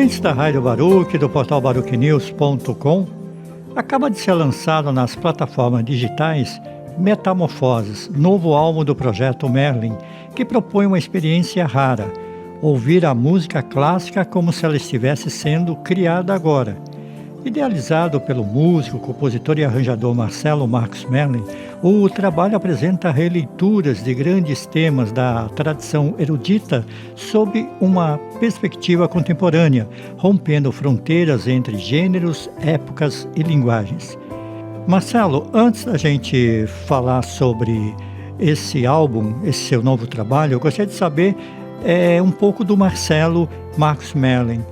Ouvintes da Rádio Baruch, do portal baruchnews.com, acaba de ser lançado nas plataformas digitais Metamorfoses, novo álbum do projeto Merlin, que propõe uma experiência rara, ouvir a música clássica como se ela estivesse sendo criada agora. Idealizado pelo músico, compositor e arranjador Marcelo Marcos Merlin, o trabalho apresenta releituras de grandes temas da tradição erudita sob uma perspectiva contemporânea, rompendo fronteiras entre gêneros, épocas e linguagens. Marcelo, antes da gente falar sobre esse álbum, esse seu novo trabalho, eu gostaria de saber um pouco do Marcelo Marcos Merlin.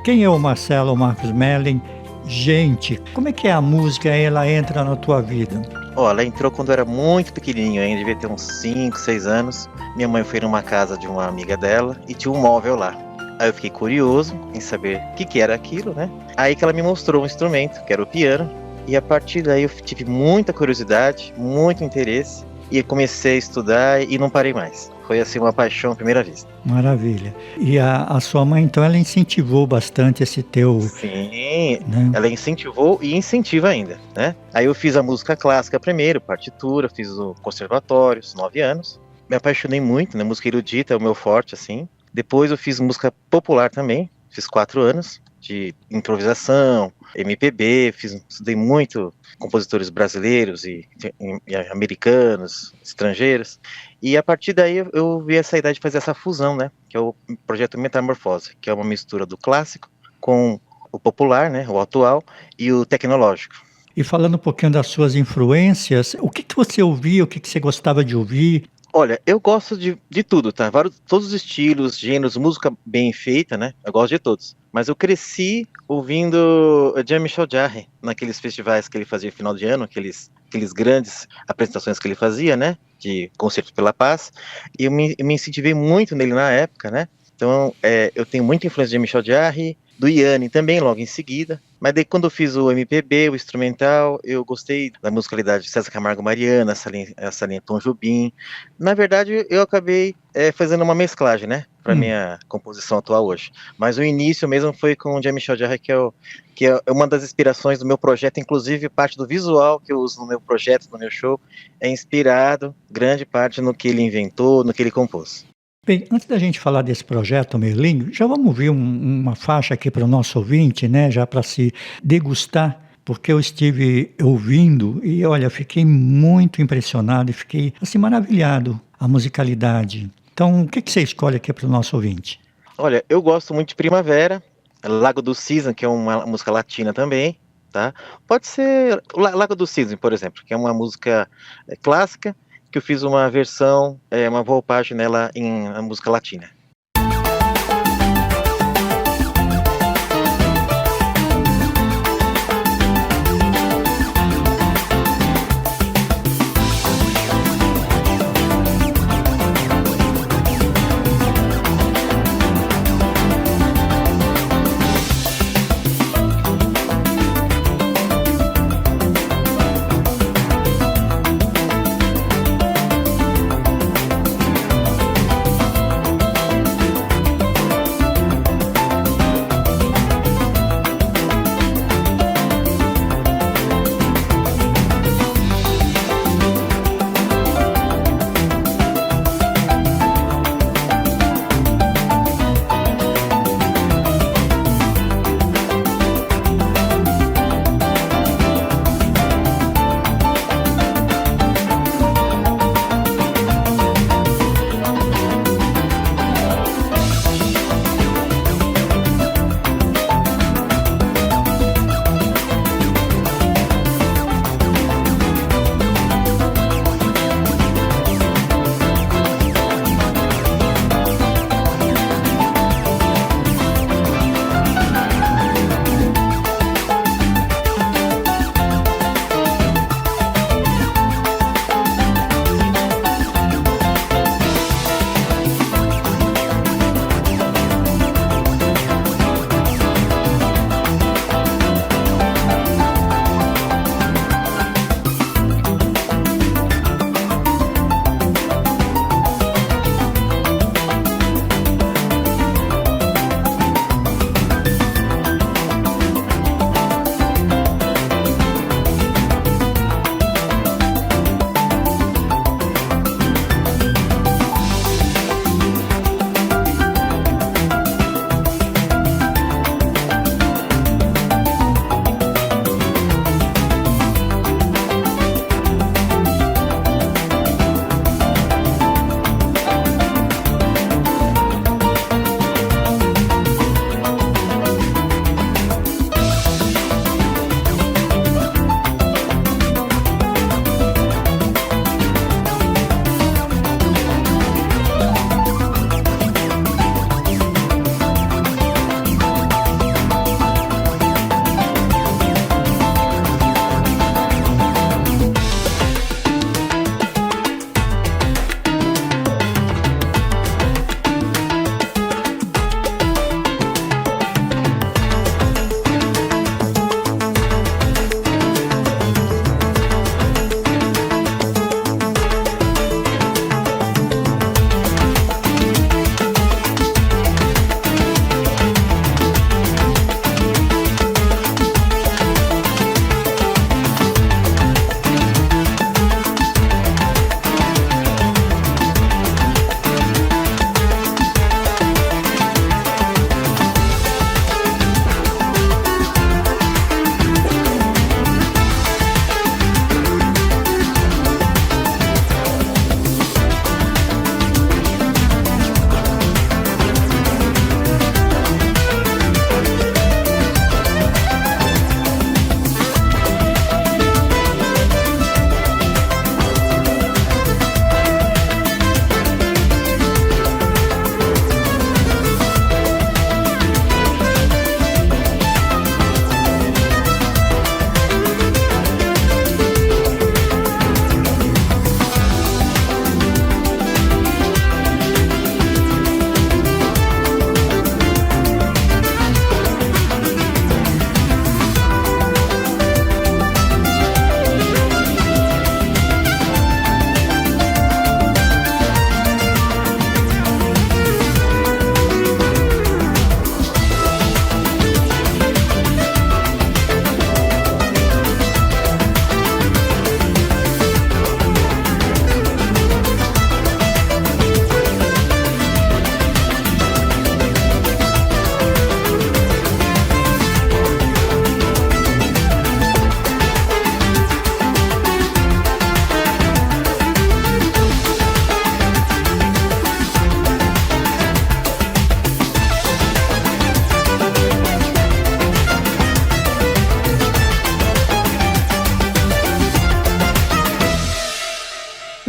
Quem é o Marcelo Marcos Merlin? Gente, como é que a música ela entra na tua vida? Ela entrou quando eu era muito pequenininho, ainda devia ter uns 5, 6 anos. Minha mãe foi numa casa de uma amiga dela e tinha um móvel lá. Aí eu fiquei curioso em saber o que era aquilo, né? Aí que ela me mostrou um instrumento, que era o piano. E a partir daí eu tive muita curiosidade, muito interesse. E eu comecei a estudar e não parei mais. Foi assim uma paixão à primeira vista. Maravilha. E a sua mãe, então, ela incentivou bastante esse teu... Sim, né? Ela incentivou e incentiva ainda, né? Aí eu fiz a música clássica primeiro, partitura, fiz o conservatório, os 9 anos. Me apaixonei muito, né? Música erudita é o meu forte, assim. Depois eu fiz música popular também, fiz 4 anos de improvisação, MPB, estudei muito compositores brasileiros e americanos, estrangeiros, e a partir daí eu vi essa ideia de fazer essa fusão, né, que é o projeto Metamorfose, que é uma mistura do clássico com o popular, né, o atual, e o tecnológico. E falando um pouquinho das suas influências, o que você ouvia, o que você gostava de ouvir? Olha, eu gosto de tudo, tá? Todos os estilos, gêneros, música bem feita, né? Eu gosto de todos. Mas eu cresci ouvindo Jean-Michel Jarre naqueles festivais que ele fazia no final de ano, aqueles grandes apresentações que ele fazia, né? De Concerto pela Paz. E eu me incentivei muito nele na época, né? Então, eu tenho muita influência de Jean-Michel Jarre, do Yanni também, logo em seguida. Mas daí quando eu fiz o MPB, o instrumental, eu gostei da musicalidade de César Camargo Mariano, essa linha Tom Jobim. Na verdade, eu acabei fazendo uma mesclagem, né? Para minha composição atual hoje. Mas o início mesmo foi com o Jean-Michel Jarre, que é uma das inspirações do meu projeto, inclusive parte do visual que eu uso no meu projeto, no meu show, é inspirado, grande parte, no que ele inventou, no que ele compôs. Bem, antes da gente falar desse projeto Merlin, já vamos ouvir uma faixa aqui para o nosso ouvinte, né? Já para se degustar, porque eu estive ouvindo e, olha, fiquei muito impressionado e fiquei, assim, maravilhado a musicalidade. Então, o que você escolhe aqui para o nosso ouvinte? Olha, eu gosto muito de Primavera, Lago do Cisne, que é uma música latina também, tá? Pode ser Lago do Cisne, por exemplo, que é uma música clássica, que eu fiz uma versão, uma roupagem nela em música latina.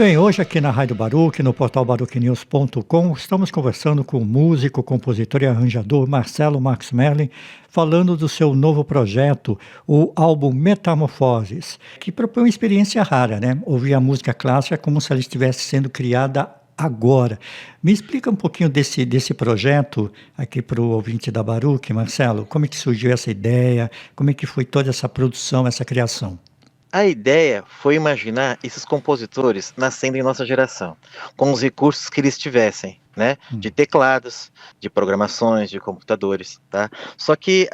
bem, hoje aqui na Rádio Baruch, no portal baruchnews.com, estamos conversando com o músico, compositor e arranjador Marcelo Marcos Merlin, falando do seu novo projeto, o álbum Metamorfoses, que propõe uma experiência rara, né? Ouvir a música clássica como se ela estivesse sendo criada agora. Me explica um pouquinho desse projeto aqui para o ouvinte da Baruch, Marcelo. Como é que surgiu essa ideia? Como é que foi toda essa produção, essa criação? A ideia foi imaginar esses compositores nascendo em nossa geração, com os recursos que eles tivessem, né? De teclados, de programações, de computadores, tá? Só que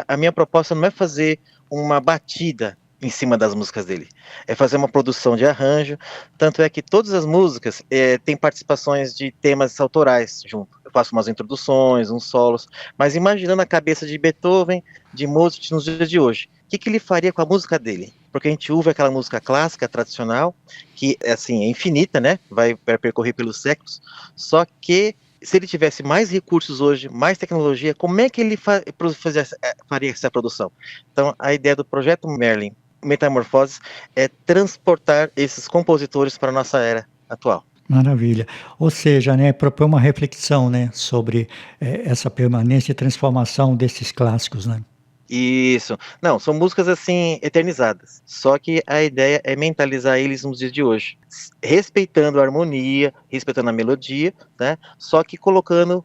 a minha proposta não é fazer uma batida em cima das músicas dele, é fazer uma produção de arranjo, tanto é que todas as músicas têm participações de temas autorais junto. Eu faço umas introduções, uns solos, mas imaginando a cabeça de Beethoven, de Mozart nos dias de hoje. O que ele faria com a música dele? Porque a gente ouve aquela música clássica, tradicional, que assim, é infinita, né? Vai percorrer pelos séculos, só que se ele tivesse mais recursos hoje, mais tecnologia, como é que ele faria essa produção? Então, a ideia do projeto Merlin, Metamorfoses, é transportar esses compositores para a nossa era atual. Maravilha. Ou seja, né, propõe uma reflexão, né, sobre essa permanência e transformação desses clássicos, né? Isso. Não, são músicas assim eternizadas. Só que a ideia é mentalizar eles nos dias de hoje, respeitando a harmonia, respeitando a melodia, né? Só que colocando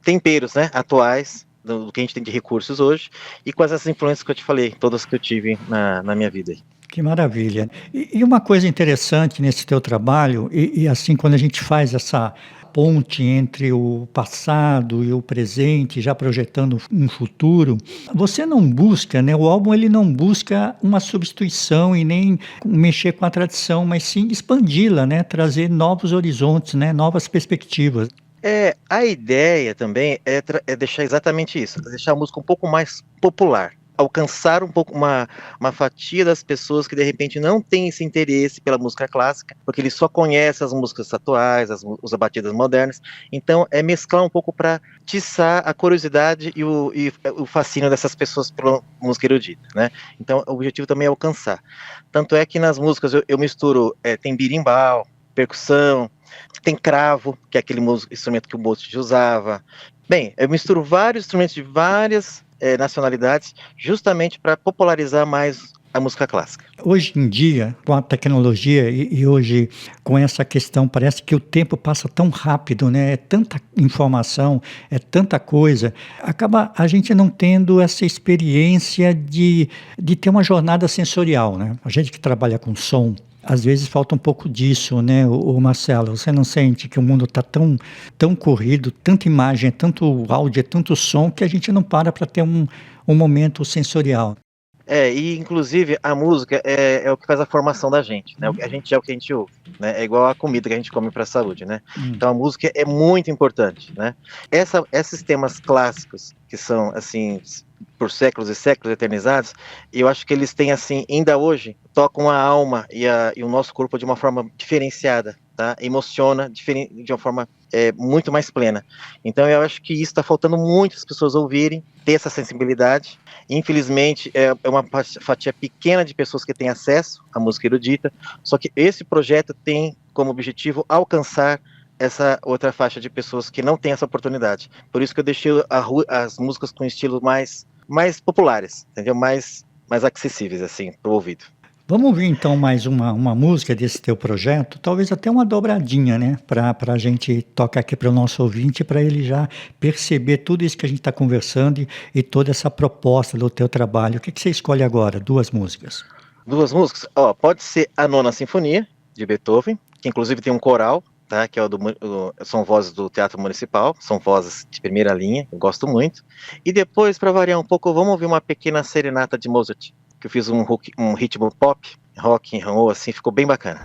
temperos, né, atuais do que a gente tem de recursos hoje e com essas influências que eu te falei, todas que eu tive na minha vida. Que maravilha. E uma coisa interessante nesse teu trabalho, e assim, quando a gente faz essa ponte entre o passado e o presente, já projetando um futuro, você não busca, né? O álbum ele não busca uma substituição e nem mexer com a tradição, mas sim expandi-la, né? Trazer novos horizontes, né? Novas perspectivas. A ideia também é deixar exatamente isso, deixar a música um pouco mais popular, alcançar um pouco uma fatia das pessoas que de repente não tem esse interesse pela música clássica, porque ele só conhece as músicas atuais, as batidas modernas. Então é mesclar um pouco para tiçar a curiosidade e o fascínio dessas pessoas pela música erudita, né? Então o objetivo também é alcançar. Tanto é que nas músicas eu misturo, tem birimbau, percussão, tem cravo, que é aquele instrumento que o Mozart usava. Bem, eu misturo vários instrumentos de várias nacionalidades, justamente para popularizar mais a música clássica. Hoje em dia, com a tecnologia e hoje com essa questão, parece que o tempo passa tão rápido, né? É tanta informação, é tanta coisa, acaba a gente não tendo essa experiência de ter uma jornada sensorial, né? A gente que trabalha com som, às vezes falta um pouco disso, né, o Marcelo? Você não sente que o mundo está tão corrido, tanta imagem, tanto áudio, tanto som, que a gente não para ter um momento sensorial? E inclusive a música é o que faz a formação da gente, né? A gente é o que a gente ouve, né? É igual a comida que a gente come para a saúde, né? Então a música é muito importante, né? Esses temas clássicos que são assim por séculos e séculos eternizados, eu acho que eles têm assim ainda hoje tocam a alma e o nosso corpo de uma forma diferenciada, tá? Emociona de uma forma muito mais plena. Então eu acho que isso está faltando muito as pessoas ouvirem, ter essa sensibilidade. Infelizmente é uma fatia pequena de pessoas que têm acesso à música erudita, só que esse projeto tem como objetivo alcançar essa outra faixa de pessoas que não tem essa oportunidade. Por isso que eu deixei as músicas com estilo mais populares, entendeu? Mais acessíveis assim para o ouvido. Vamos ouvir então mais uma música desse teu projeto, talvez até uma dobradinha, né? Para a gente tocar aqui para o nosso ouvinte, para ele já perceber tudo isso que a gente está conversando e toda essa proposta do teu trabalho. O que você escolhe agora? Duas músicas. Duas músicas? Pode ser a Nona Sinfonia, de Beethoven, que inclusive tem um coral, tá? Que são vozes do Teatro Municipal, são vozes de primeira linha, eu gosto muito. E depois, para variar um pouco, vamos ouvir uma pequena serenata de Mozart, que eu fiz um ritmo pop, rock and roll, assim, ficou bem bacana.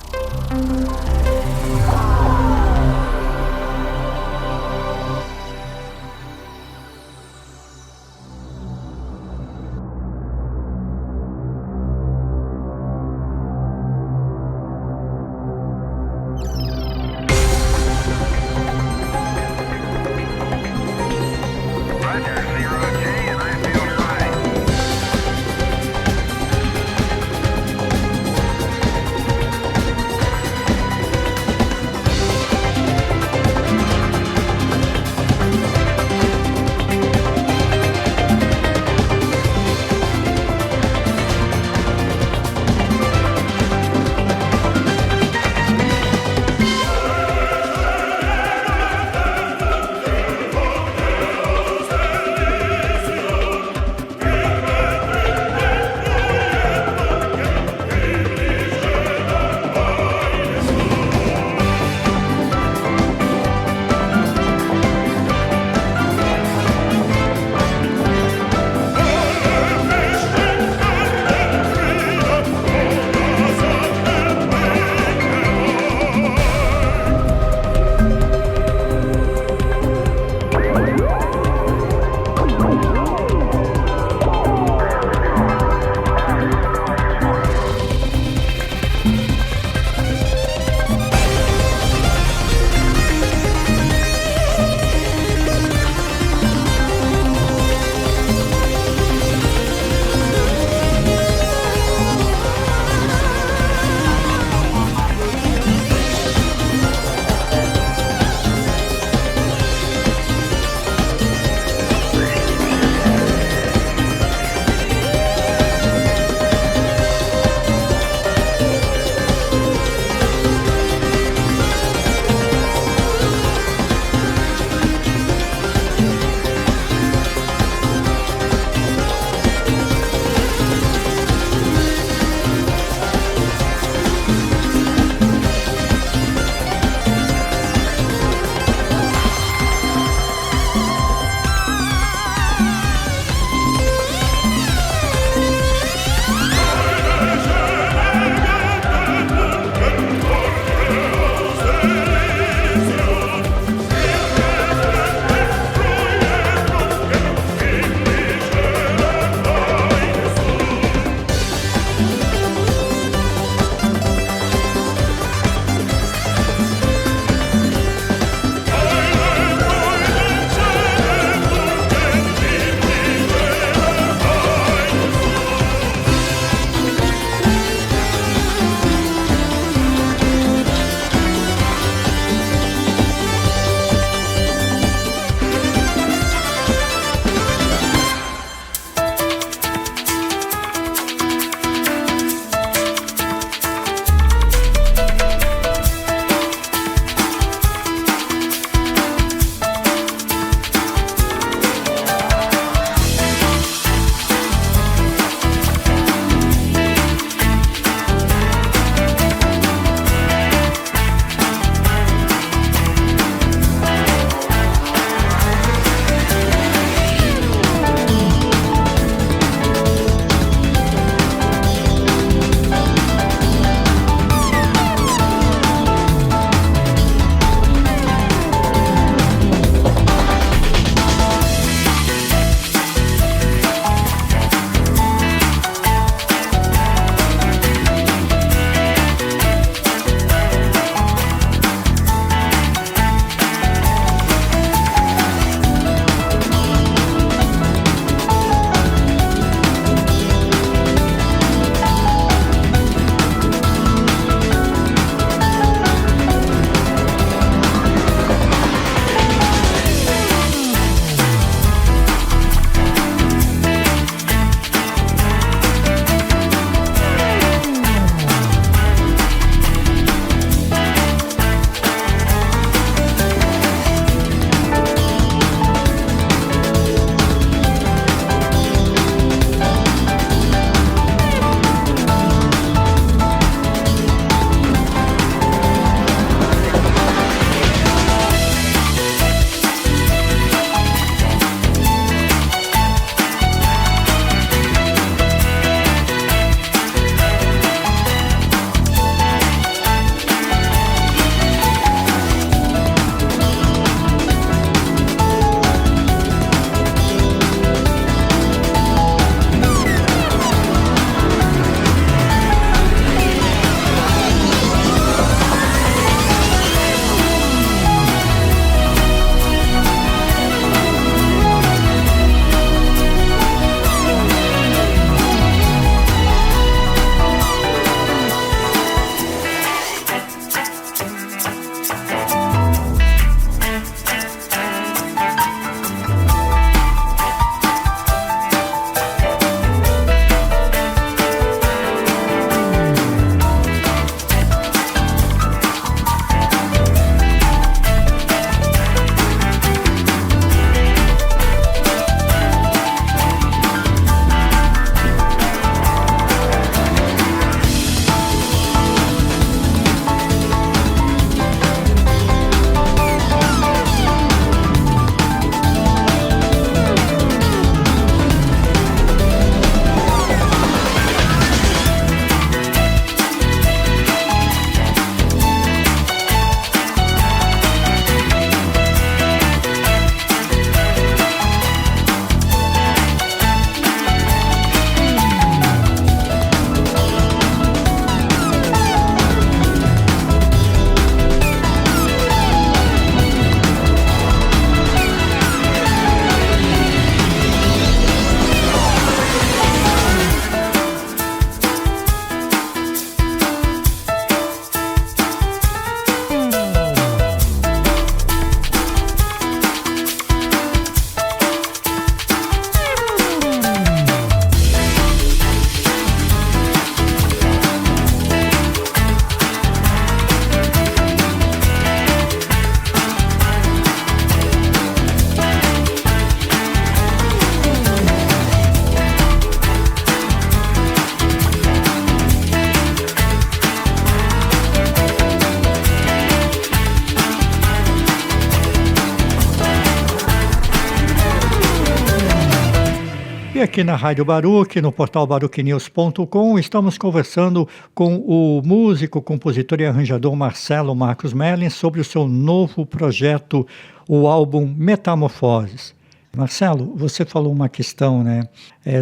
E aqui na Rádio Baruch, no portal baruchnews.com, estamos conversando com o músico, compositor e arranjador Marcelo Marcos Merlin sobre o seu novo projeto, o álbum Metamorfoses. Marcelo, você falou uma questão, né,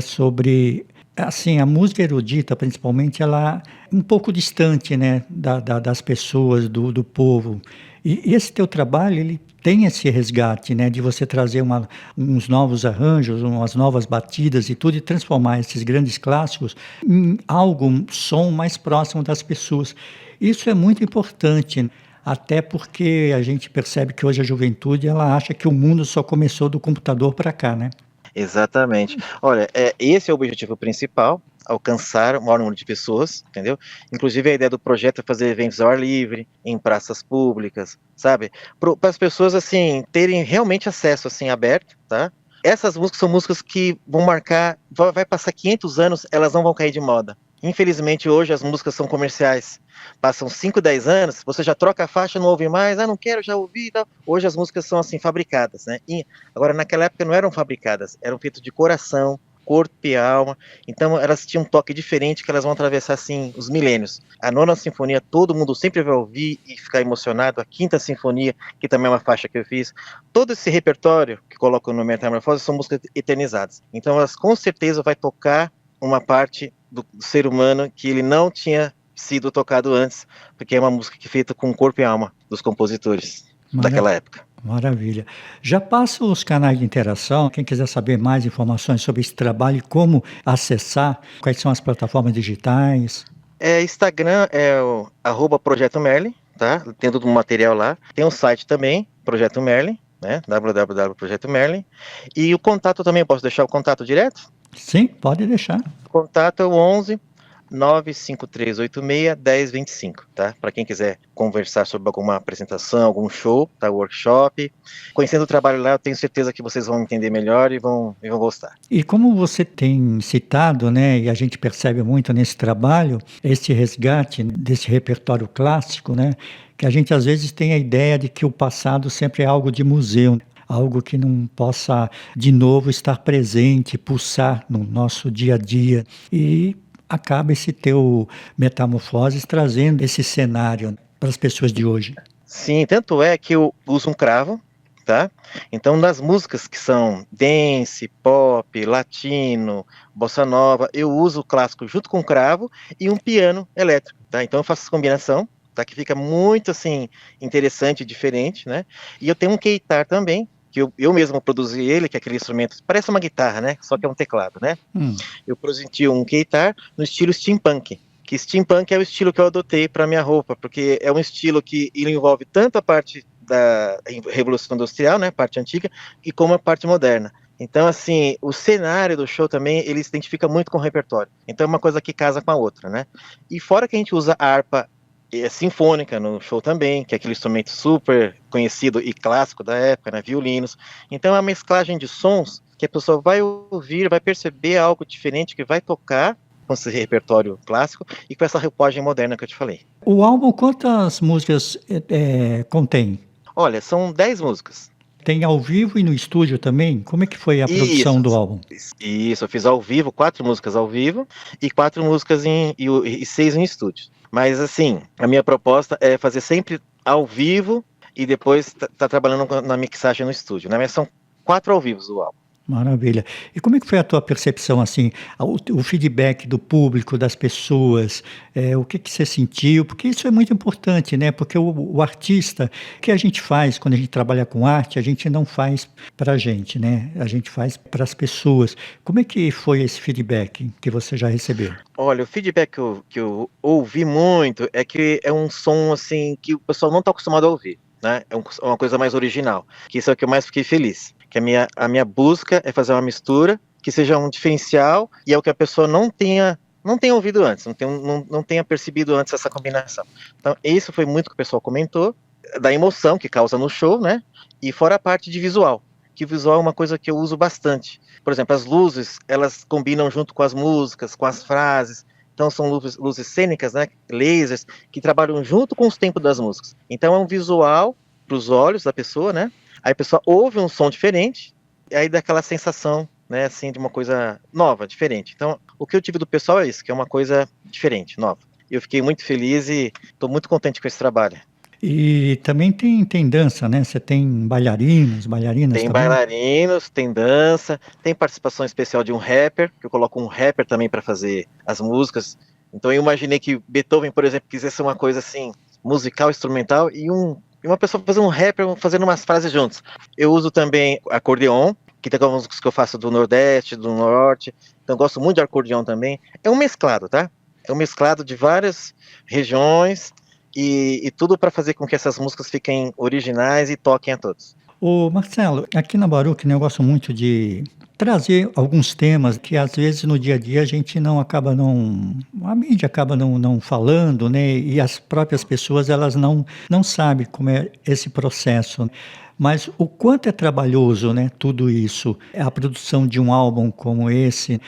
sobre, assim, a música erudita, principalmente, ela é um pouco distante, né, das pessoas, do povo. E esse teu trabalho, ele tem esse resgate, né, de você trazer uns novos arranjos, umas novas batidas e tudo, e transformar esses grandes clássicos em algo, um som mais próximo das pessoas. Isso é muito importante, até porque a gente percebe que hoje a juventude, ela acha que o mundo só começou do computador para cá, né? Exatamente. Olha, esse é o objetivo principal, alcançar o maior número de pessoas, entendeu? Inclusive a ideia do projeto é fazer eventos ao ar livre, em praças públicas, sabe? Para as pessoas, assim, terem realmente acesso, assim, aberto, tá? Essas músicas são músicas que vão marcar, vai passar 500 anos, elas não vão cair de moda. Infelizmente, hoje as músicas são comerciais. Passam 5, 10 anos, você já troca a faixa, não ouve mais, não quero, já ouvi e tal. Hoje as músicas são assim, fabricadas, né? E agora, naquela época não eram fabricadas, eram feitas de coração, corpo e alma. Então elas tinham um toque diferente que elas vão atravessar assim os milênios. A Nona Sinfonia todo mundo sempre vai ouvir e ficar emocionado. A Quinta Sinfonia, que também é uma faixa que eu fiz. Todo esse repertório que coloco no Metamorfose são músicas eternizadas. Então elas com certeza vai tocar uma parte do ser humano que ele não tinha sido tocado antes, porque é uma música que é feita com corpo e alma dos compositores daquela época. Maravilha. Já passa os canais de interação, quem quiser saber mais informações sobre esse trabalho e como acessar, quais são as plataformas digitais? Instagram é o @Projeto Merlin, tá? Tem todo o material lá. Tem um site também, Projeto Merlin, né? www.projetomerlin. E o contato também, posso deixar o contato direto? Sim, pode deixar. O contato é o 11 95386 1025, tá? Para quem quiser conversar sobre alguma apresentação, algum show, tá? Workshop. Conhecendo o trabalho lá, eu tenho certeza que vocês vão entender melhor e vão gostar. E como você tem citado, né, e a gente percebe muito nesse trabalho, esse resgate desse repertório clássico, né, que a gente às vezes tem a ideia de que o passado sempre é algo de museu, algo que não possa de novo estar presente, pulsar no nosso dia a dia. E acaba esse teu Metamorfoses trazendo esse cenário para as pessoas de hoje. Sim, tanto é que eu uso um cravo, tá? Então, nas músicas que são dance, pop, latino, bossa nova, eu uso o clássico junto com o cravo e um piano elétrico, tá? Então eu faço essa combinação, tá? Que fica muito, assim, interessante e diferente, né? E eu tenho um keitar também, que eu mesmo produzi ele, que é aquele instrumento, parece uma guitarra, né? Só que é um teclado, né? Eu produzi um keitar no estilo steampunk, que steampunk é o estilo que eu adotei para minha roupa, porque é um estilo que ele envolve tanto a parte da Revolução Industrial, né, parte antiga, e como a parte moderna. Então, assim, o cenário do show também, ele se identifica muito com o repertório. Então é uma coisa que casa com a outra, né? E fora que a gente usa a harpa sinfônica no show também, que é aquele instrumento super conhecido e clássico da época, né, violinos. Então é uma mesclagem de sons que a pessoa vai ouvir, vai perceber algo diferente, que vai tocar com esse repertório clássico e com essa roupagem moderna que eu te falei. O álbum, quantas músicas contém? Olha, são 10 músicas. Tem ao vivo e no estúdio também? Como é que foi a produção do álbum? Isso, eu fiz ao vivo, 4 músicas ao vivo e 4 músicas e 6 em estúdio. Mas assim, a minha proposta é fazer sempre ao vivo e depois tá trabalhando na mixagem no estúdio, né? Mas são 4 ao vivo do álbum. Maravilha. E como é que foi a tua percepção, assim, o feedback do público, das pessoas, o que você sentiu? Porque isso é muito importante, né? Porque o artista, o que a gente faz quando a gente trabalha com arte, a gente não faz para a gente, né? A gente faz para as pessoas. Como é que foi esse feedback que você já recebeu? Olha, o feedback que eu ouvi muito é que é um som, assim, que o pessoal não está acostumado a ouvir, né? É uma coisa mais original, que isso é o que eu mais fiquei feliz. Que a minha busca é fazer uma mistura que seja um diferencial e é o que a pessoa não tenha ouvido antes, não tenha percebido antes essa combinação. Então, isso foi muito que o pessoal comentou, da emoção que causa no show, né? E fora a parte de visual, que o visual é uma coisa que eu uso bastante. Por exemplo, as luzes, elas combinam junto com as músicas, com as frases. Então, são luzes cênicas, né? Lasers, que trabalham junto com os tempos das músicas. Então, é um visual para os olhos da pessoa, né? Aí a pessoa ouve um som diferente, e aí dá aquela sensação né, assim, de uma coisa nova, diferente. Então, o que eu tive do pessoal é isso, que é uma coisa diferente, nova. Eu fiquei muito feliz e estou muito contente com esse trabalho. E também tem dança, né? Você tem bailarinas Tem também? bailarinos, tem dança, tem participação especial de um rapper, que eu coloco um rapper também para fazer as músicas. Então eu imaginei que Beethoven, por exemplo, quisesse uma coisa assim, musical, instrumental, e uma pessoa fazer um rapper fazendo umas frases juntos. Eu uso também acordeon, que tem algumas músicas que eu faço do Nordeste, do Norte, então eu gosto muito de acordeon também. É um mesclado, tá? É um mesclado de várias regiões e tudo para fazer com que essas músicas fiquem originais e toquem a todos. Ô Marcelo, aqui na Baruch, né, eu gosto muito de trazer alguns temas que às vezes no dia a dia a gente não acaba não, a mídia acaba não falando, né, e as próprias pessoas elas não sabem como é esse processo. Mas o quanto é trabalhoso, né, tudo isso, a produção de um álbum como esse,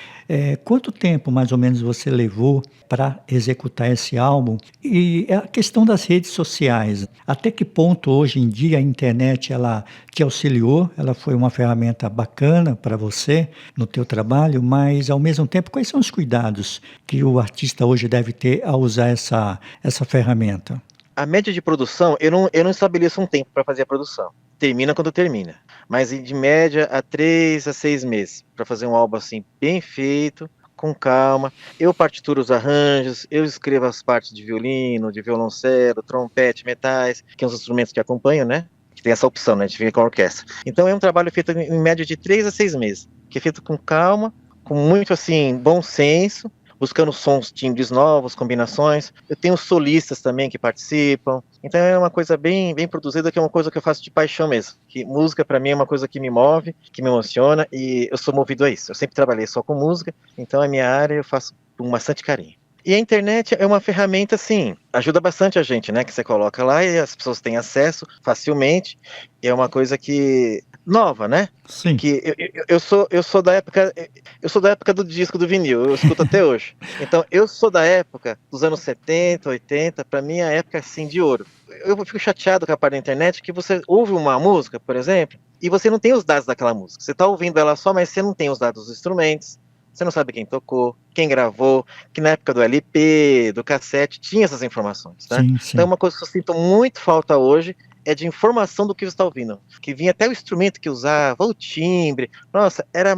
quanto tempo mais ou menos você levou para executar esse álbum? E a questão das redes sociais, até que ponto hoje em dia a internet ela te auxiliou, ela foi uma ferramenta bacana para você no teu trabalho, mas ao mesmo tempo quais são os cuidados que o artista hoje deve ter ao usar essa ferramenta? A média de produção, eu não estabeleço um tempo para fazer a produção. Termina quando termina. Mas de média a 3 a 6 meses para fazer um álbum assim bem feito, com calma. Eu partituro os arranjos, eu escrevo as partes de violino, de violoncelo, trompete, metais, que são os instrumentos que acompanham, né? Que tem essa opção, né? De vir com a orquestra. Então é um trabalho feito em média de 3 a 6 meses, que é feito com calma, com muito assim bom senso, buscando sons, timbres novos, combinações. Eu tenho solistas também que participam. Então é uma coisa bem produzida, que é uma coisa que eu faço de paixão mesmo. Que música para mim é uma coisa que me move, que me emociona, e eu sou movido a isso. Eu sempre trabalhei só com música, então a minha área eu faço com bastante carinho. E a internet é uma ferramenta, assim, ajuda bastante a gente, né? Que você coloca lá e as pessoas têm acesso facilmente. E é uma coisa que nova, né? Sim. Que eu sou da época do disco do vinil, eu escuto até hoje. Então eu sou da época dos anos 70, 80, para mim é a época assim de ouro. Eu fico chateado com a parte da internet que você ouve uma música, por exemplo, e você não tem os dados daquela música. Você está ouvindo ela só, mas você não tem os dados dos instrumentos. Você não sabe quem tocou, quem gravou, que na época do LP, do cassete, tinha essas informações, tá? Sim, Então sim. uma coisa que eu sinto muito falta hoje é de informação do que você está ouvindo. Que vinha até o instrumento que usava, o timbre. Nossa, era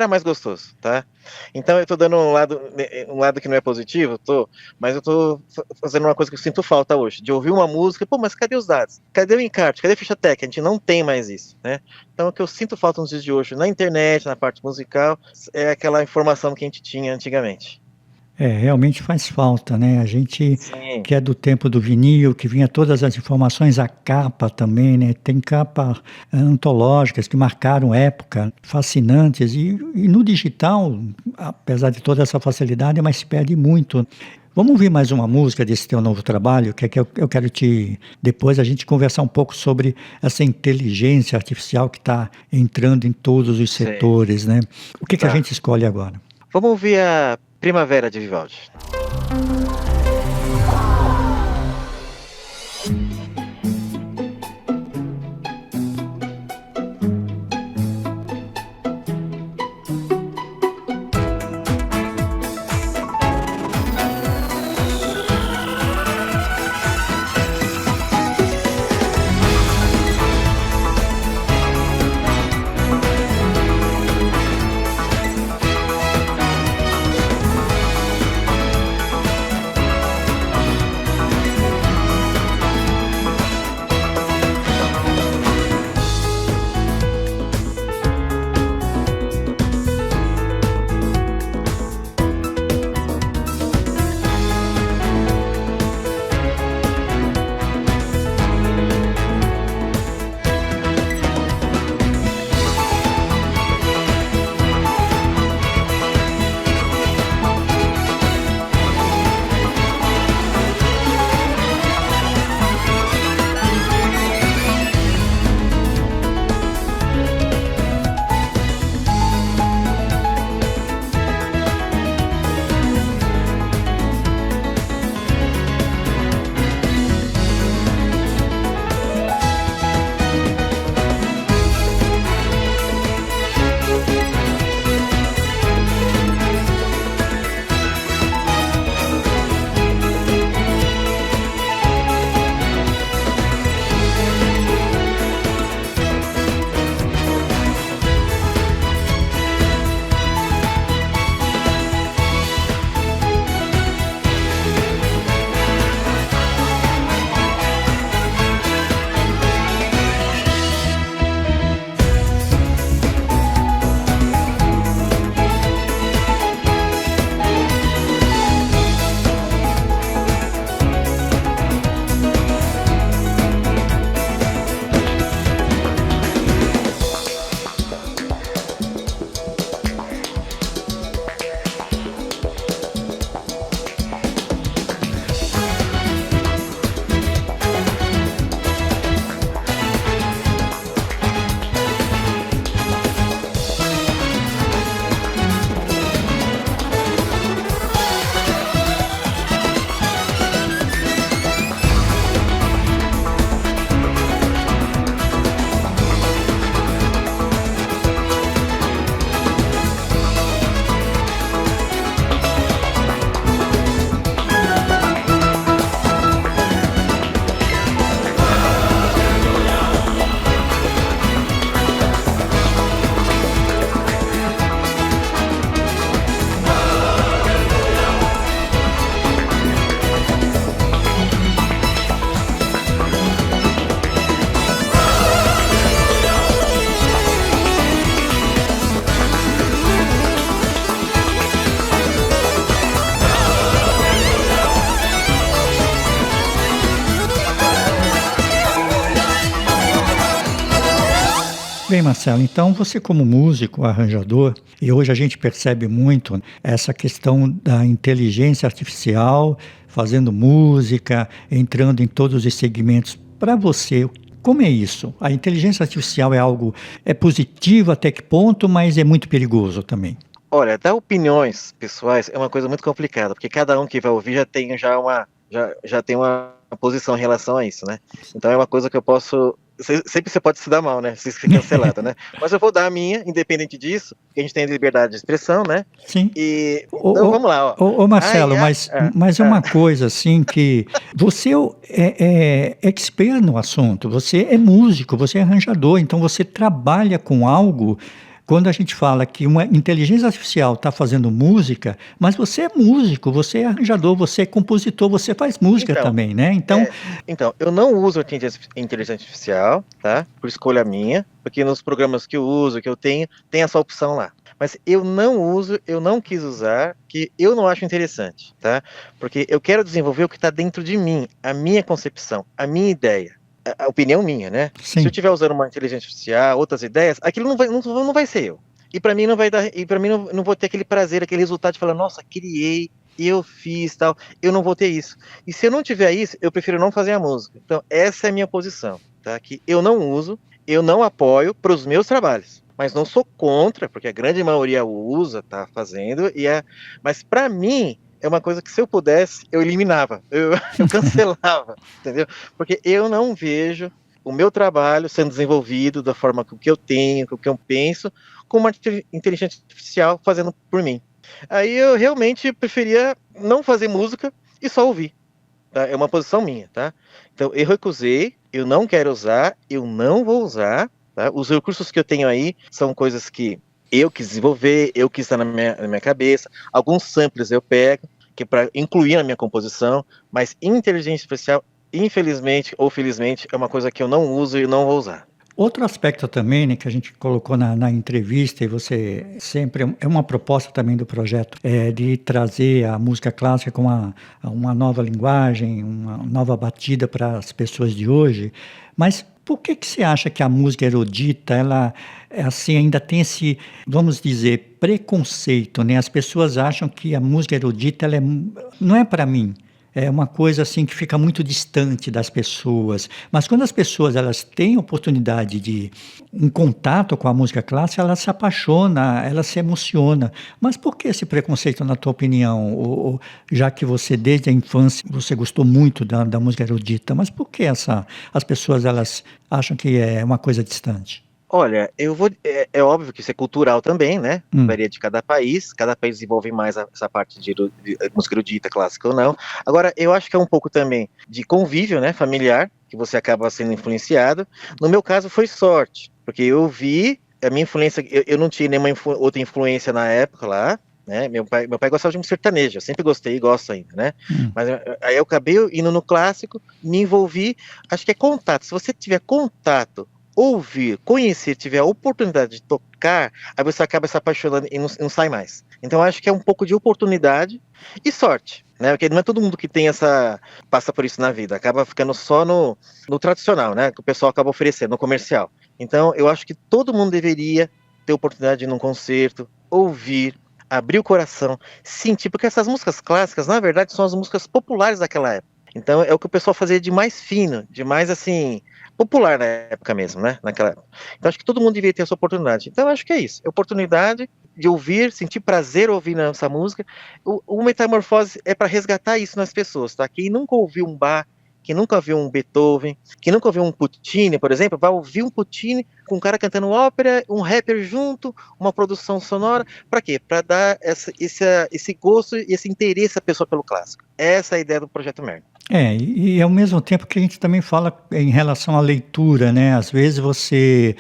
mais gostoso, tá? Então eu tô dando um lado que não é positivo, mas eu tô fazendo uma coisa que eu sinto falta hoje, de ouvir uma música, pô, mas cadê os dados? Cadê o encarte? Cadê a ficha técnica? A gente não tem mais isso, né? Então o que eu sinto falta nos dias de hoje, na internet, na parte musical, é aquela informação que a gente tinha antigamente. Realmente faz falta, né? A gente Sim, que é do tempo do vinil, que vinha todas as informações, a capa também, né? Tem capa antológicas que marcaram época, fascinantes. E no digital, apesar de toda essa facilidade, mas se perde muito. Vamos ouvir mais uma música desse teu novo trabalho, que é que eu quero depois a gente conversar um pouco sobre essa inteligência artificial que está entrando em todos os sei. setores, né? O que a Tá. gente escolhe agora? Vamos ouvir a Primavera de Vivaldi. Bem, Marcelo, então você como músico, arranjador, e hoje a gente percebe muito essa questão da inteligência artificial fazendo música, entrando em todos os segmentos. Para você, como é isso? A inteligência artificial é algo, é positivo até que ponto, mas é muito perigoso também. Olha, dar opiniões pessoais é uma coisa muito complicada, porque cada um que vai ouvir já tem uma posição em relação a isso, né? Então é uma coisa que eu posso. Sempre você pode se dar mal, né? Se ser cancelada, né? Mas eu vou dar a minha, independente disso, porque a gente tem liberdade de expressão, né? Sim. E então vamos lá, ó. Ô, Marcelo, Ai, mas é uma coisa assim que você é expert no assunto, você é músico, você é arranjador, então você trabalha com algo. Quando a gente fala que uma inteligência artificial está fazendo música, mas você é músico, você é arranjador, você é compositor, você faz música então, também, né? Então, então, eu não uso a inteligência artificial, tá? Por escolha minha, porque nos programas que eu uso, que eu tenho, tem essa opção lá. Mas eu não uso, eu não quis usar, que eu não acho interessante, tá? Porque eu quero desenvolver o que está dentro de mim, a minha concepção, a minha ideia. A opinião minha, né? Se eu sim. estiver usando uma inteligência artificial, outras ideias, aquilo não vai ser eu. E para mim não vai dar, e para mim não vou ter aquele prazer, aquele resultado de falar, nossa, criei, eu fiz, tal. Eu não vou ter isso. E se eu não tiver isso, eu prefiro não fazer a música. Então, essa é a minha posição, tá? Que eu não uso, eu não apoio para os meus trabalhos. Mas não sou contra, porque a grande maioria usa, tá fazendo, mas para mim é uma coisa que se eu pudesse, eu eliminava, eu cancelava, entendeu? Porque eu não vejo o meu trabalho sendo desenvolvido da forma que eu tenho, que eu penso, com uma inteligência artificial fazendo por mim. Aí eu realmente preferia não fazer música e só ouvir, tá? É uma posição minha, tá? Então eu recusei, eu não quero usar, eu não vou usar, tá? Os recursos que eu tenho aí são coisas que eu quis desenvolver, eu quis estar na minha cabeça. Alguns samples eu pego, que para incluir na minha composição, mas inteligência artificial, infelizmente ou felizmente, é uma coisa que eu não uso e não vou usar. Outro aspecto também, né, que a gente colocou na entrevista, e você sempre, é uma proposta também do projeto, é de trazer a música clássica com uma nova linguagem, uma nova batida para as pessoas de hoje. Mas por que você acha que a música erudita, ela assim, ainda tem esse, vamos dizer, preconceito, né? As pessoas acham que a música erudita, não é para mim. É uma coisa assim que fica muito distante das pessoas. Mas quando as pessoas elas têm oportunidade de um contato com a música clássica, ela se apaixona, ela se emociona. Mas por que esse preconceito, na tua opinião? Já que você, desde a infância, você gostou muito da música erudita, mas por que as pessoas elas acham que é uma coisa distante? Olha, é óbvio que isso é cultural também, né? Varia de cada país desenvolve mais essa parte de música erudita, clássica ou não. Agora, eu acho que é um pouco também de convívio, né, familiar, que você acaba sendo influenciado. No meu caso, foi sorte, porque eu vi a minha influência, eu não tinha nenhuma outra influência na época lá, né? Meu pai gostava de um sertanejo, eu sempre gostei e gosto ainda, né? Mas aí eu acabei indo no clássico, me envolvi, acho que é contato. Se você tiver contato, ouvir, conhecer, tiver a oportunidade de tocar, aí você acaba se apaixonando e não sai mais. Então acho que é um pouco de oportunidade e sorte, né? Porque não é todo mundo que passa por isso na vida, acaba ficando só no tradicional, né? Que o pessoal acaba oferecendo, no comercial. Então eu acho que todo mundo deveria ter oportunidade de ir num concerto, ouvir, abrir o coração, sentir, porque essas músicas clássicas, na verdade, são as músicas populares daquela época. Então é o que o pessoal fazia de mais fino, de mais assim, popular na época mesmo, né? Naquela época. Então acho que todo mundo deveria ter essa oportunidade. Então acho que é isso, é oportunidade de ouvir, sentir prazer ouvindo essa música. O Metamorfose é para resgatar isso nas pessoas, tá? Quem nunca ouviu um Bach, quem nunca viu um Beethoven, quem nunca ouviu um Puccini, por exemplo, vai ouvir um Puccini com um cara cantando ópera, um rapper junto, uma produção sonora, para quê? Para dar esse gosto e esse interesse à pessoa pelo clássico. Essa é a ideia do Projeto Merlin. E ao mesmo tempo que a gente também fala em relação à leitura, né? Às vezes você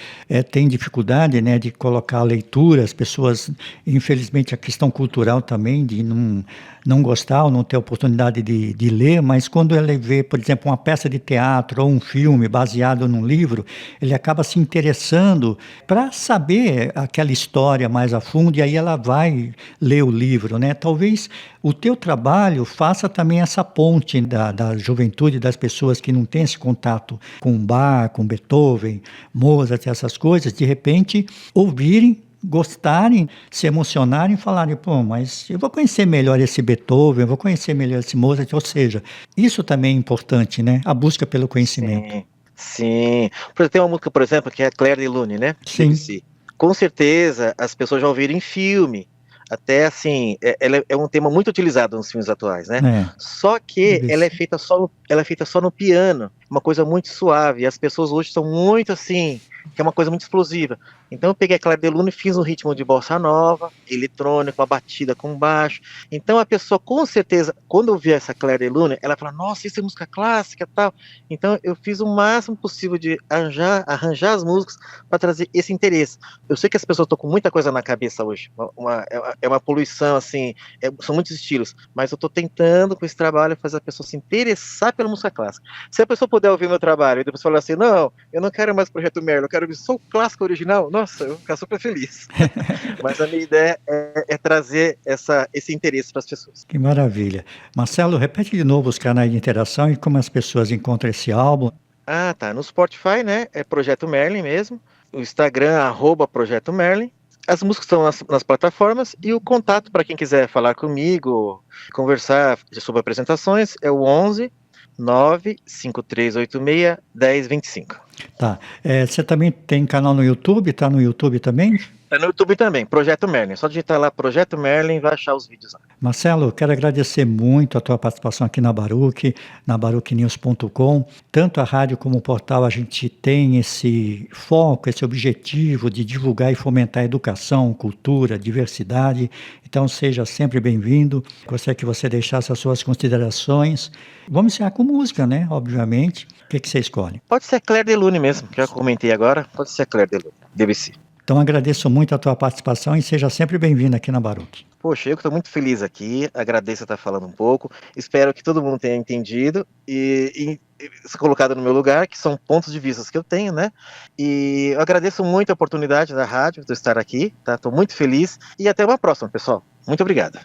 tem dificuldade, né, de colocar a leitura, as pessoas, infelizmente, a questão cultural também, de não gostar ou não ter oportunidade de ler, mas quando ela vê, por exemplo, uma peça de teatro ou um filme baseado num livro, ele acaba se interessando para saber aquela história mais a fundo e aí ela vai ler o livro, né? Talvez o teu trabalho faça também essa ponte da da juventude, das pessoas que não têm esse contato com Bach, com Beethoven, Mozart, essas coisas, de repente ouvirem, gostarem, se emocionarem e falarem, pô, mas eu vou conhecer melhor esse Beethoven, eu vou conhecer melhor esse Mozart, ou seja, isso também é importante, né? A busca pelo conhecimento. Sim, sim. Tem uma música, por exemplo, que é a Claire de Lune, né? Sim. Debussy. Com certeza as pessoas já ouviram em filme. Até assim, ela é um tema muito utilizado nos filmes atuais, né? Só que ela é feita só no piano, uma coisa muito suave. E as pessoas hoje são muito assim, que é uma coisa muito explosiva. Então eu peguei a Claire de Lune e fiz um ritmo de bossa nova, eletrônico, uma batida com baixo. Então a pessoa, com certeza, quando ouvir essa Claire de Lune, ela fala, nossa, isso é música clássica e tal. Então eu fiz o máximo possível de arranjar as músicas para trazer esse interesse. Eu sei que as pessoas estão com muita coisa na cabeça hoje, é uma poluição, assim, são muitos estilos, mas eu estou tentando com esse trabalho fazer a pessoa se interessar pela música clássica. Se a pessoa puder ouvir meu trabalho e depois falar assim, não, eu não quero mais o Projeto Merlin, eu quero ouvir só o clássico original, nossa, eu vou ficar super feliz. Mas a minha ideia é trazer esse interesse para as pessoas. Que maravilha. Marcelo, repete de novo os canais de interação e como as pessoas encontram esse álbum. Ah, tá, no Spotify, né, é Projeto Merlin mesmo, o Instagram, @Projeto Merlin. As músicas estão nas plataformas e o contato para quem quiser falar comigo, conversar sobre apresentações é o 11 95386 1025. Tá. Você também tem canal no YouTube? Tá no YouTube também? É no YouTube também, Projeto Merlin. Só digitar lá Projeto Merlin e vai achar os vídeos lá. Marcelo, quero agradecer muito a tua participação aqui na Baruch, na baruchnews.com. Tanto a rádio como o portal, a gente tem esse foco, esse objetivo de divulgar e fomentar a educação, cultura, diversidade. Então, seja sempre bem-vindo. Gostaria que você deixasse as suas considerações. Vamos encerrar com música, né? Obviamente. O que você escolhe? Pode ser a Claire de Lune mesmo, que eu comentei agora. Pode ser a Claire de Lune, Debussy. Então agradeço muito a tua participação e seja sempre bem-vindo aqui na Baruch. Poxa, eu que estou muito feliz aqui, agradeço estar falando um pouco, espero que todo mundo tenha entendido e se colocado no meu lugar, que são pontos de vista que eu tenho, né? E eu agradeço muito a oportunidade da rádio de estar aqui, tá? Estou muito feliz e até uma próxima, pessoal. Muito obrigado.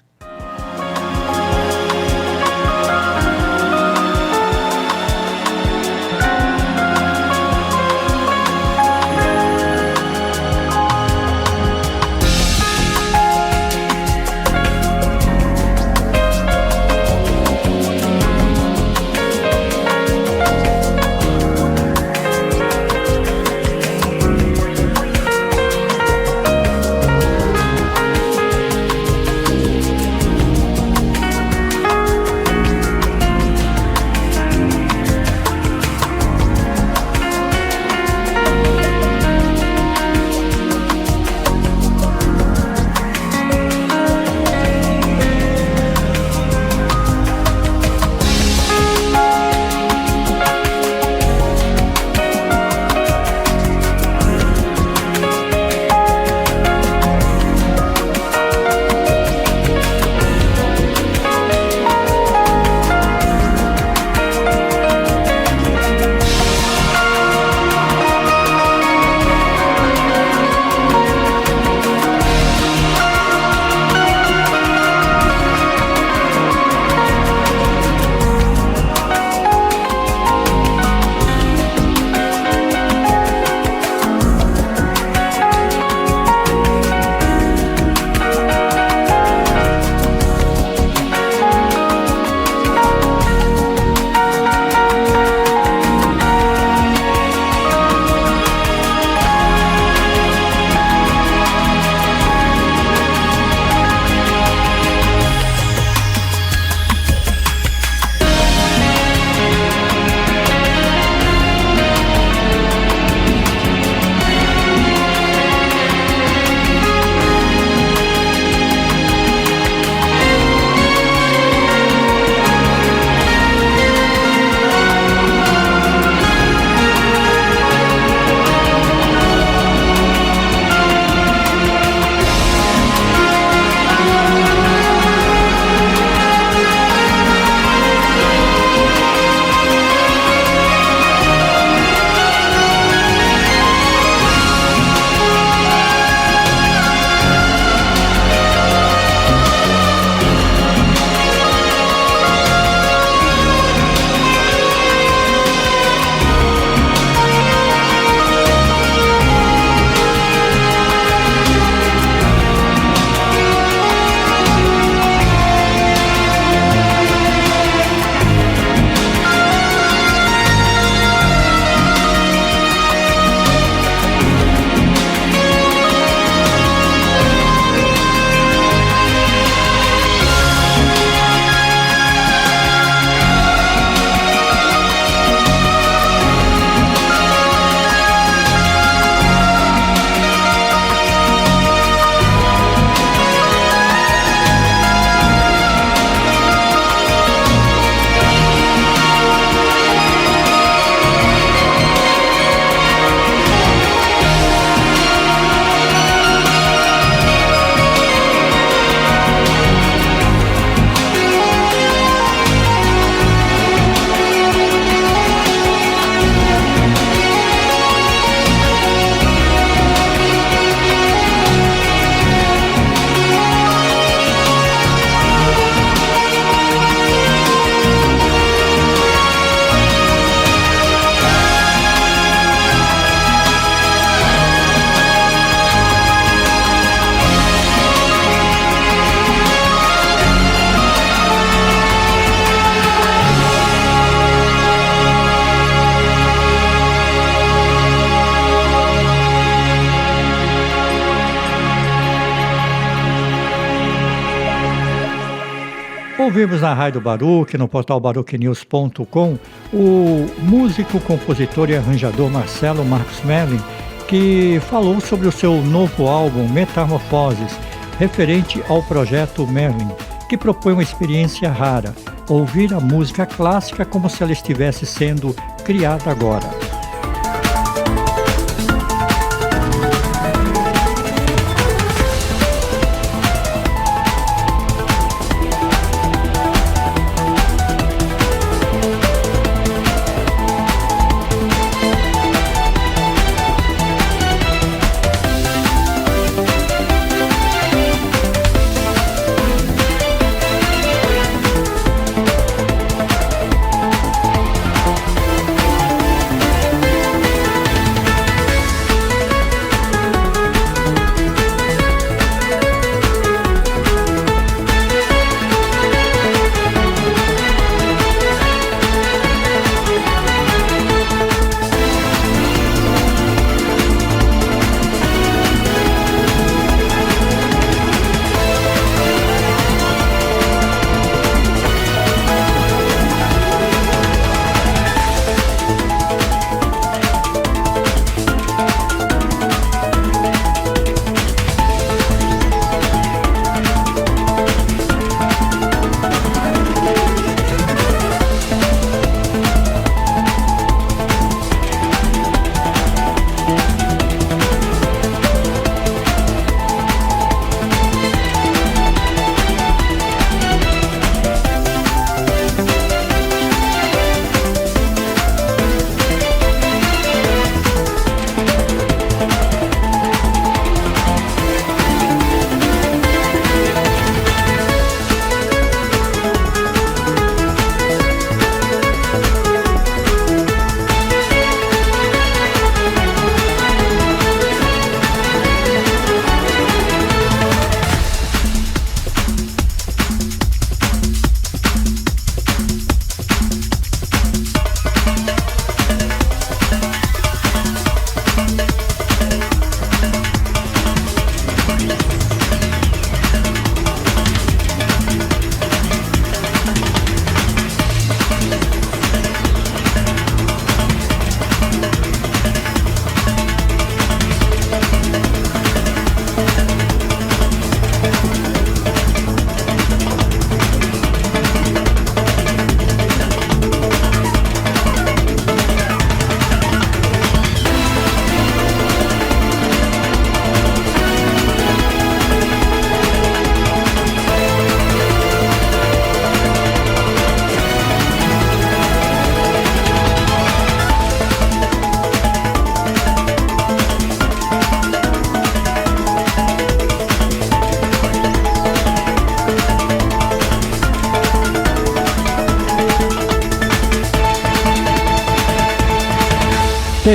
Ouvimos na Rádio Baruch, no portal baruchnews.com, o músico, compositor e arranjador Marcelo Marcos Merlin, que falou sobre o seu novo álbum Metamorfoses, referente ao projeto Merlin, que propõe uma experiência rara, ouvir a música clássica como se ela estivesse sendo criada agora.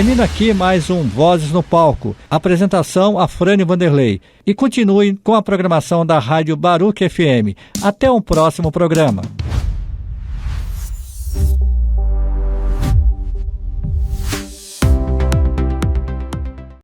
Termina aqui mais um Vozes no Palco. Apresentação a Frane Vanderlei. E continue com a programação da Rádio Baruch FM. Até um próximo programa.